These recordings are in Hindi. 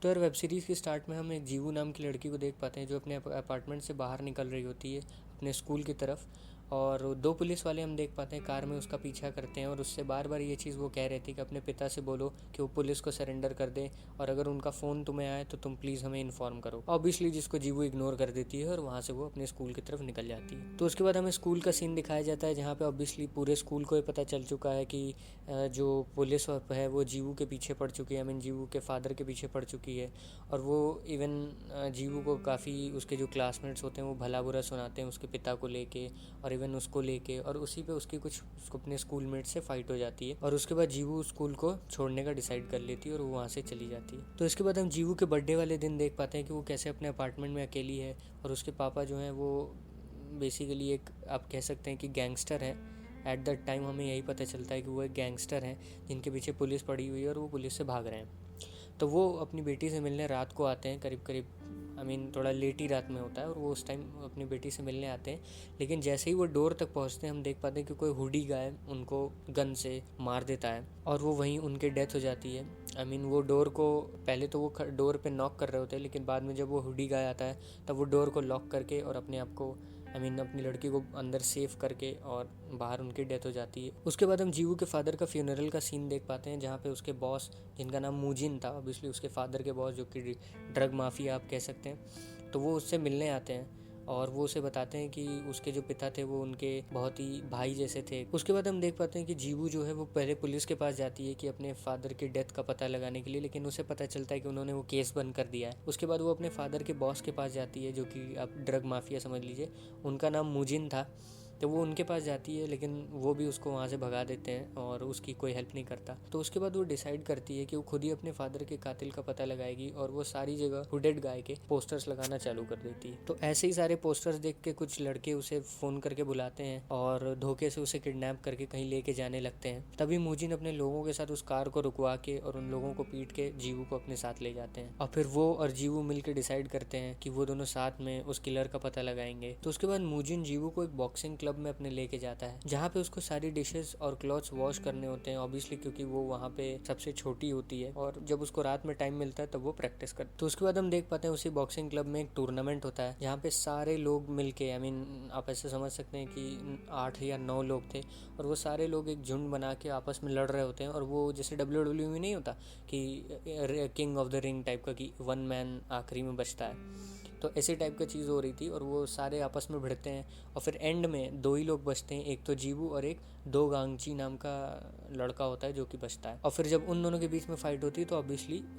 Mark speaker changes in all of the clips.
Speaker 1: तो यार वेब सीरीज़ के स्टार्ट में हम एक जीवू नाम की लड़की को देख पाते हैं जो अपने अपार्टमेंट से बाहर निकल रही होती है अपने स्कूल की तरफ। और दो पुलिस वाले हम देख पाते हैं कार में उसका पीछा करते हैं और उससे बार बार ये चीज़ वो कह रही थी कि अपने पिता से बोलो कि वो पुलिस को सरेंडर कर दें और अगर उनका फ़ोन तुम्हें आए तो तुम प्लीज़ हमें इन्फॉर्म करो। ऑब्वियसली जिसको जीवू इग्नोर कर देती है और वहाँ से वो अपने स्कूल की तरफ निकल जाती है। तो उसके बाद हमें स्कूल का सीन दिखाया जाता है जहाँ पे ऑब्वियसली पूरे स्कूल को ये पता चल चुका है कि जो पुलिस है वो जीवू के पीछे पड़ चुकी है, आई मीन जीवू के फादर के पीछे पड़ चुकी है। और वो इवन जीवू को काफ़ी उसके जो क्लासमेट्स होते हैं वो भला बुरा सुनाते हैं उसके पिता को लेके और इवन उसको लेके, और उसी पे उसकी कुछ अपने स्कूल मेट से फाइट हो जाती है और उसके बाद जीवू स्कूल को छोड़ने का डिसाइड कर लेती है और वो वहाँ से चली जाती है। तो इसके बाद हम जीवू के बर्थडे वाले दिन देख पाते हैं कि वो कैसे अपने अपार्टमेंट में अकेली है और उसके पापा जो हैं वो बेसिकली एक आप कह सकते हैं कि गैंगस्टर है। एट दैट टाइम हमें यही पता चलता है कि वो एक गैंगस्टर हैं जिनके पीछे पुलिस पड़ी हुई है और वो पुलिस से भाग रहे हैं। तो वो अपनी बेटी से मिलने रात को आते हैं, करीब करीब थोड़ा लेट ही रात में होता है और वो उस टाइम अपनी बेटी से मिलने आते हैं। लेकिन जैसे ही वो डोर तक पहुंचते हैं हम देख पाते हैं कि कोई हुडी गाय उनको गन से मार देता है और वो वहीं उनकी डेथ हो जाती है। वो डोर को पहले तो वो डोर पे नॉक कर रहे होते हैं, लेकिन बाद में जब वो हुडी गाय आता है तब वो डोर को लॉक करके और अपने आप को अपनी लड़की को अंदर सेव करके और बाहर उनकी डेथ हो जाती है। उसके बाद हम जीवू के फादर का फ्यूनरल का सीन देख पाते हैं जहाँ पे उसके बॉस जिनका नाम मूजिन था, ऑब्वियसली उसके फादर के बॉस जो कि ड्रग माफिया आप कह सकते हैं, तो वो उससे मिलने आते हैं और वो उसे बताते हैं कि उसके जो पिता थे वो उनके बहुत ही भाई जैसे थे। उसके बाद हम देख पाते हैं कि जीवू जो है वो पहले पुलिस के पास जाती है कि अपने फादर की डेथ का पता लगाने के लिए, लेकिन उसे पता चलता है कि उन्होंने वो केस बंद कर दिया है। उसके बाद वो अपने फादर के बॉस के पास जाती है जो कि आप ड्रग माफिया समझ लीजिए, उनका नाम मुजिन था। तो वो उनके पास जाती है लेकिन वो भी उसको वहाँ से भगा देते हैं और उसकी कोई हेल्प नहीं करता। तो उसके बाद वो डिसाइड करती है कि वो खुद ही अपने फादर के कातिल का पता लगाएगी और वो सारी जगह हुडेड गाय के पोस्टर्स लगाना चालू कर देती है। तो ऐसे ही सारे पोस्टर्स देख के कुछ लड़के उसे फ़ोन करके बुलाते हैं और धोखे से उसे किडनैप करके कहीं लेके जाने लगते हैं। तभी मुजिन अपने लोगों के साथ उस कार को रुकवा के और उन लोगों को पीट के जीवू को अपने साथ ले जाते हैं और फिर वो और जीवू मिलकर डिसाइड करते हैं कि वो दोनों साथ में उस किलर का पता लगाएंगे। तो उसके बाद मुजिन जीवू को एक बॉक्सिंग क्लब में अपने लेके जाता है जहाँ पे उसको सारी डिशेस और क्लॉथ्स वॉश करने होते हैं, ऑब्वियसली क्योंकि वो वहाँ पे सबसे छोटी होती है और जब उसको रात में टाइम मिलता है तब वो प्रैक्टिस करती है। तो उसके बाद हम देख पाते हैं उसी बॉक्सिंग क्लब में एक टूर्नामेंट होता है जहाँ पे सारे लोग मिलके आप ऐसे समझ सकते हैं कि 8 या 9 लोग थे और वो सारे लोग एक झुंड बना के आपस में लड़ रहे होते हैं। और वो जैसे WWE में नहीं होता कि king of the ring type का कि वन मैन आखिरी में बचता है, तो ऐसे टाइप का चीज़ हो रही थी और वो सारे आपस में भिड़ते हैं और फिर एंड में 2 ही लोग बचते हैं, एक तो जीवू और एक दो गांगची नाम का लड़का होता है जो कि बचता है। और फिर जब उन दोनों के बीच में फाइट होती है तो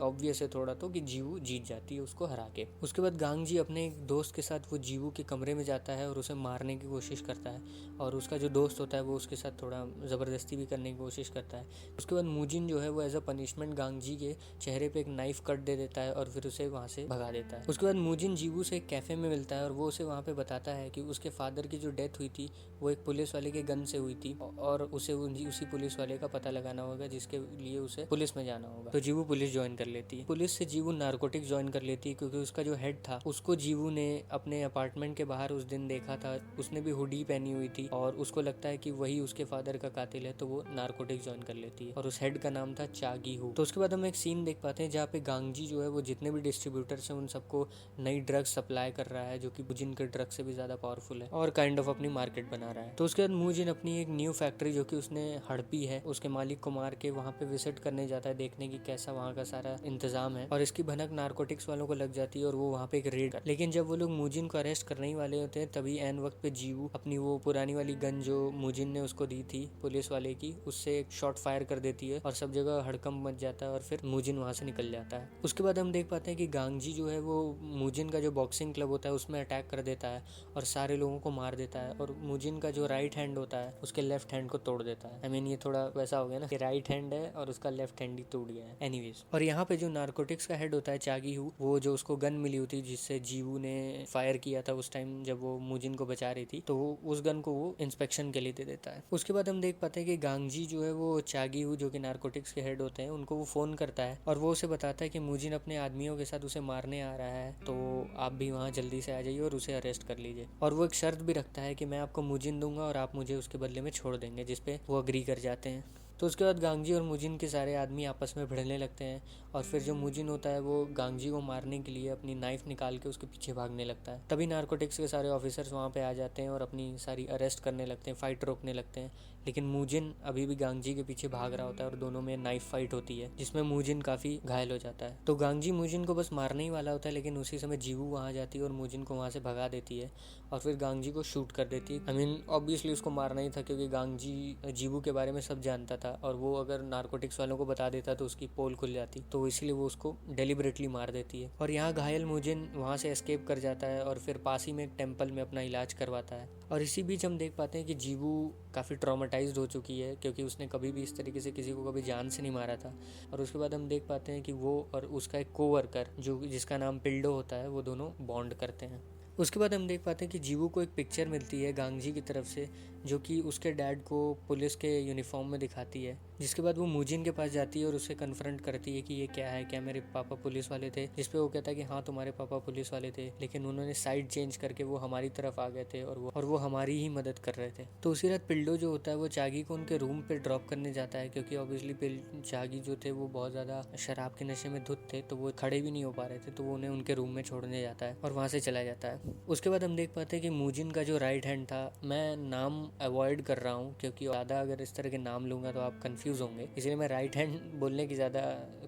Speaker 1: ऑब्वियस है थोड़ा तो कि जीवू जीत जाती है उसको हरा के। उसके बाद गांगजी अपने एक दोस्त के साथ वो जीवू के कमरे में जाता है और उसे मारने की कोशिश करता है और उसका जो दोस्त होता है वो उसके साथ थोड़ा ज़बरदस्ती भी करने की कोशिश करता है। उसके बाद मुजिन जो है वो एज अ पनिशमेंट गांगजी के चेहरे पे एक नाइफ कट दे देता है और फिर उसे वहाँ से भगा देता है। उसके बाद मुजिन जीवू से एक कैफ़े में मिलता है और वो उसे वहाँ पे बताता है कि उसके फादर की जो डेथ हुई थी वो एक पुलिस वाले के गन से हुई थी और उसे उसी पुलिस वाले का पता लगाना होगा जिसके लिए उसे पुलिस में जाना होगा। तो जीवू पुलिस ज्वाइन कर लेती है। पुलिस से जीवू नारकोटिक्स ज्वाइन कर लेती है क्योंकि उसका जो हेड था उसको जीवू ने अपने अपार्टमेंट के बाहर उस दिन देखा था, उसने भी हुडी पहनी हुई थी और उसको लगता है कि वही उसके फादर का कातिल है, तो वो नारकोटिक्स ज्वाइन कर लेती है और उस हेड का नाम था चागी हु। तो उसके बाद हम एक सीन देख पाते हैं जहाँ पे गांगजी जो है वो जितने भी डिस्ट्रीब्यूटर्स हैं उन सबको नई ड्रग्स सप्लाई कर रहा है जो कि मुजिन के ड्रग से भी ज़्यादा पावरफुल है और काइंड ऑफ अपनी मार्केट बना रहा है। तो उसके बाद मुजिन अपनी एक न्यू फैक्ट्री जो कि उसने हड़पी है उसके मालिक को मार के वहाँ पे विजिट करने जाता है देखने की कैसा वहाँ का सारा इंतजाम है और इसकी भनक नारकोटिक्स वालों को लग जाती है और वो वहाँ पे एक रेड। लेकिन जब वो लोग मुजिन को अरेस्ट करने ही वाले होते हैं तभी एन वक्त पे जीवू अपनी वो पुरानी वाली गन जो मुजिन ने उसको दी थी पुलिस वाले की, उससे एक शॉट फायर कर देती है और सब जगह हड़कंप मच जाता है और फिर मुजिन वहाँ से निकल जाता है। उसके बाद हम देख पाते हैं कि गांगजी जो है वो मुजिन का जो बॉक्सिंग क्लब होता है उसमें अटैक कर देता है और सारे लोगों को मार देता है और मुजिन का जो राइट हैंड होता है उसके लेफ्ट हैंड को तोड़ देता है। ये थोड़ा वैसा हो गया ना कि राइट हैंड है और उसका लेफ्ट हैंड ही टूट गया है। एनीवेज, और यहाँ पे जो नारकोटिक्स का हेड होता है चागी हु, वो जो उसको गन मिली होती जिससे जीवू ने फायर किया था उस टाइम जब वो मुजिन को बचा रही थी, तो उस गन को वो इंस्पेक्शन के लिए दे देता है। उसके बाद हम देख पाते हैं कि गांगजी जो है वो चागी हु जो कि नारकोटिक्स के हेड होते हैं उनको वो फोन करता है और वो उसे बताता है कि मुजिन अपने आदमियों के साथ उसे मारने आ रहा है, तो आप भी वहाँ जल्दी से आ जाइए और उसे अरेस्ट कर लीजिए। और वो एक शर्त भी रखता है कि मैं आपको मुजिन दूंगा और आप मुझे उसके बदले में छोड़ देंगे, जिसपे वो अग्री कर जाते हैं। तो उसके बाद गांगजी और मुजिन के सारे आदमी आपस में भिड़ने लगते हैं और फिर जो मुजिन होता है वो गांगजी को मारने के लिए अपनी नाइफ निकाल के उसके पीछे भागने लगता है। तभी नारकोटिक्स के सारे ऑफिसर्स वहाँ पे आ जाते हैं और अपनी सारी अरेस्ट करने लगते हैं, फाइट रोकने लगते हैं। लेकिन मुजिन अभी भी गांगजी के पीछे भाग रहा होता है और दोनों में नाइफ फाइट होती है जिसमें मुजिन काफ़ी घायल हो जाता है। तो गांगजी मुजिन को बस मारने ही वाला होता है, लेकिन उसी समय जीवू वहाँ जाती है और मुजिन को वहाँ से भगा देती है और फिर गांगजी को शूट कर देती है। आई मीन ऑब्वियसली उसको मारना ही था क्योंकि गांगजी जीवू के बारे में सब जानता था और वो अगर नारकोटिक्स वालों को बता देता तो उसकी पोल खुल जाती, तो इसलिए वो उसको डेलिबरेटली मार देती है। और यहाँ घायल मुजिन वहाँ से एस्केप कर जाता है और फिर पास ही में एक टेम्पल में अपना इलाज करवाता है। और इसी बीच हम देख पाते हैं कि जीवू काफ़ी ट्रॉमेटाइज्ड हो चुकी है क्योंकि उसने कभी भी इस तरीके से किसी को कभी जान से नहीं मारा था। और उसके बाद हम देख पाते हैं कि वो और उसका एक कोवर्कर जो जिसका नाम पिल्डो होता है वो दोनों बॉन्ड करते हैं। उसके बाद हम देख पाते हैं कि जीवू को एक पिक्चर मिलती है गांगजी की तरफ से जो कि उसके डैड को पुलिस के यूनिफॉर्म में दिखाती है, जिसके बाद वो मुजिन के पास जाती है और उससे कन्फ्रंट करती है कि ये क्या है, क्या मेरे पापा पुलिस वाले थे। जिस पे वो कहता है कि हाँ तुम्हारे पापा पुलिस वाले थे लेकिन उन्होंने साइड चेंज करके वो हमारी तरफ आ गए थे और वो हमारी ही मदद कर रहे थे। तो उसी रात पिल्डो जो होता है वो चागी को उनके रूम पे ड्रॉप करने जाता है क्योंकि ऑब्वियसली चागी जो थे वो बहुत ज़्यादा शराब के नशे में धुत थे, तो वो खड़े भी नहीं हो पा रहे थे, तो वो उन्हें उनके रूम में छोड़ने जाता है और वहाँ से चला जाता है। उसके बाद हम देख पाते हैं कि मुजिन का जो राइट हैंड था, मैं नाम अवॉइड कर रहा हूँ क्योंकि ज़्यादा अगर इस तरह के नाम लूँगा तो आप कंफ्यूज होंगे, इसलिए मैं राइट हैंड बोलने की ज़्यादा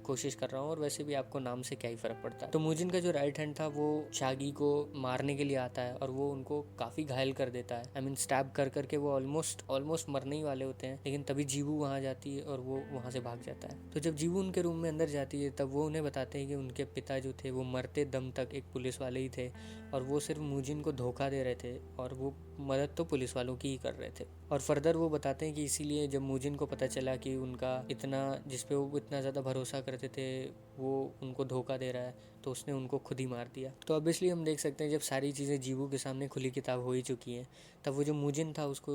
Speaker 1: कोशिश कर रहा हूँ और वैसे भी आपको नाम से क्या ही फ़र्क पड़ता है। तो मुजिन का जो राइट हैंड था वो चागी को मारने के लिए आता है और वो उनको काफ़ी घायल कर देता है। आई मीन स्टैब कर करके वो ऑलमोस्ट मरने ही वाले होते हैं, लेकिन तभी जीवू वहाँ जाती है और वो वहाँ से भाग जाता है। तो जब जीवू उनके रूम में अंदर जाती है तब वो उन्हें बताते हैं कि उनके पिता जो थे वो मरते दम तक एक पुलिस वाले ही थे और वो सिर्फ मुजिन को धोखा दे रहे थे और वो मदद तो पुलिस वालों की ही कर रहे थे। और फर्दर वो बताते हैं कि इसीलिए जब मुजिन को पता चला कि उनका इतना जिस पे वो इतना ज़्यादा भरोसा करते थे वो उनको धोखा दे रहा है तो उसने उनको खुद ही मार दिया। तो ऑब्वियसली हम देख सकते हैं जब सारी चीज़ें जीवू के सामने खुली किताब हो ही चुकी हैं तब वो जो मुजिन था उसको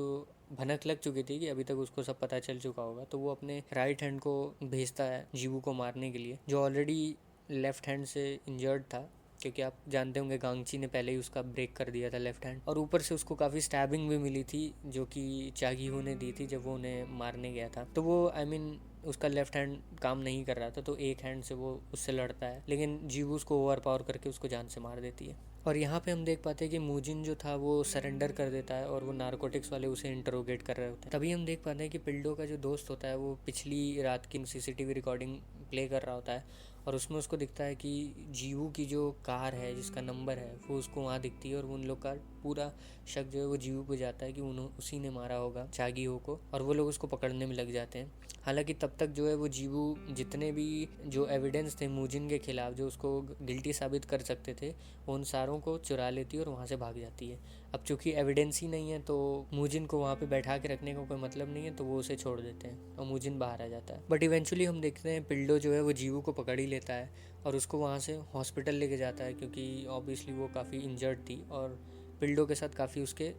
Speaker 1: भनक लग चुकी थी कि अभी तक उसको सब पता चल चुका होगा, तो वो अपने राइट हैंड को भेजता है जीवू को मारने के लिए जो ऑलरेडी लेफ्ट हैंड से इंजर्ड था क्योंकि आप जानते होंगे गांगची ने पहले ही उसका ब्रेक कर दिया था लेफ्ट हैंड और ऊपर से उसको काफ़ी स्टैबिंग भी मिली थी जो कि चागीहो ने दी थी जब वो उन्हें मारने गया था। तो वो आई मीन उसका लेफ्ट हैंड काम नहीं कर रहा था तो एक हैंड से वो उससे लड़ता है, लेकिन जीवू उसको ओवर पावर करके उसको जान से मार देती है। और यहाँ पे हम देख पाते हैं कि मुजिन जो था वो सरेंडर कर देता है और वो नारकोटिक्स वाले उसे इंटरोगेट कर रहे होते हैं। तभी हम देख पाते हैं कि पिल्डो का जो दोस्त होता है वो पिछली रात की सीसीटीवी रिकॉर्डिंग प्ले कर रहा होता है और उसमें उसको दिखता है कि जीवू की जो कार है जिसका नंबर है वो उसको वहाँ दिखती है और उन लोग का पूरा शक जो है वो जीवू पे जाता है कि उसी ने मारा होगा चागीहो को और वो लोग उसको पकड़ने में लग जाते हैं। हालांकि तब तक जो है वो जीवू जितने भी जो एविडेंस थे मुजिन के खिलाफ जो उसको गिल्टी साबित कर सकते थे वो उन सारों को चुरा लेती है और वहाँ से भाग जाती है। अब चूंकि एविडेंस ही नहीं है तो मुजिन को वहाँ पे बैठा के रखने का कोई मतलब नहीं है, तो वो उसे छोड़ देते हैं और मुजिन बाहर आ जाता है। बट इवेंचुअली हम देखते हैं पिल्डो जो है वो जीवू को पकड़ ही लेता है और उसको वहाँ से हॉस्पिटल लेके जाता है क्योंकि ऑब्वियसली वो काफ़ी इंजर्ड थी और पिल्डो के साथ काफ़ी उसके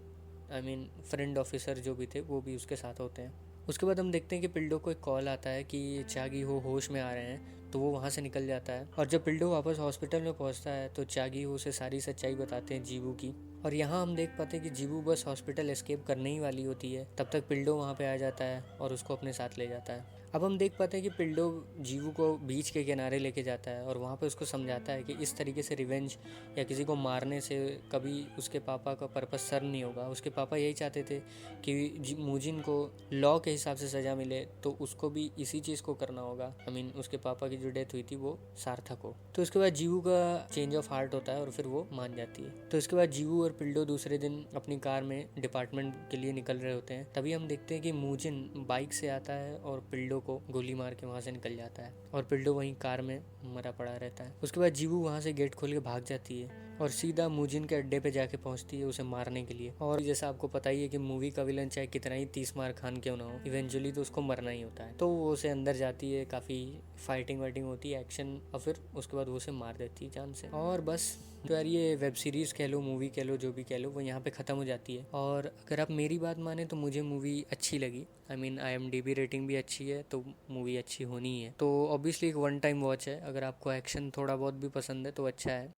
Speaker 1: आई मीन फ्रेंड ऑफिसर जो भी थे वो भी उसके साथ होते हैं। उसके बाद हम देखते हैं कि पिल्डो को एक कॉल आता है कि चागीहो होश में आ रहे हैं, तो वो वहाँ से निकल जाता है और जब पिल्डो वापस हॉस्पिटल में पहुँचता है तो चागीहो उसे सारी सच्चाई बताते हैं जीवू की। और यहाँ हम देख पाते हैं कि जीवू बस हॉस्पिटल एस्केप करने ही वाली होती है तब तक पिल्डो वहाँ पे आ जाता है और उसको अपने साथ ले जाता है। अब हम देख पाते हैं कि पिल्डो जीवू को बीच के किनारे लेके जाता है और वहाँ पे उसको समझाता है कि इस तरीके से रिवेंज या किसी को मारने से कभी उसके पापा का पर्पस सर्व नहीं होगा। उसके पापा यही चाहते थे कि मुजिन को लॉ के हिसाब से सज़ा मिले तो उसको भी इसी चीज़ को करना होगा। आई मीन उसके पापा की जो डेथ हुई थी वो सार्थक हो। तो उसके बाद जीवू का चेंज ऑफ हार्ट होता है और फिर वो मान जाती है। तो इसके बाद जीवू और पिल्डो दूसरे दिन अपनी कार में डिपार्टमेंट के लिए निकल रहे होते हैं। तभी हम देखते हैं कि मुजिन बाइक से आता है और पिल्डो को गोली मार के वहाँ से निकल जाता है और पिल्डो वहीं कार में मरा पड़ा रहता है। उसके बाद जीवू वहाँ से गेट खोल के भाग जाती है और सीधा मुजिन के अड्डे पे जाके पहुँचती है उसे मारने के लिए। और जैसा आपको पता ही है कि मूवी का विलन चाहे कितना ही 30 मार खान क्यों ना हो, इवेंचुअली तो उसको मरना ही होता है। तो वो उसे अंदर जाती है, काफ़ी फाइटिंग वाइटिंग होती है, एक्शन, और फिर उसके बाद वो उसे मार देती है जान से। और बस तो यार ये वेब सीरीज़ कह लो, मूवी कह लो, जो भी कह लो, वो यहाँ पे ख़त्म हो जाती है। और अगर आप मेरी बात माने तो मुझे मूवी अच्छी लगी। आई मीन IMDb रेटिंग भी अच्छी है तो मूवी अच्छी होनी ही है। तो ऑब्वियसली एक वन टाइम वॉच है। अगर आपको एक्शन थोड़ा बहुत भी पसंद है तो अच्छा है।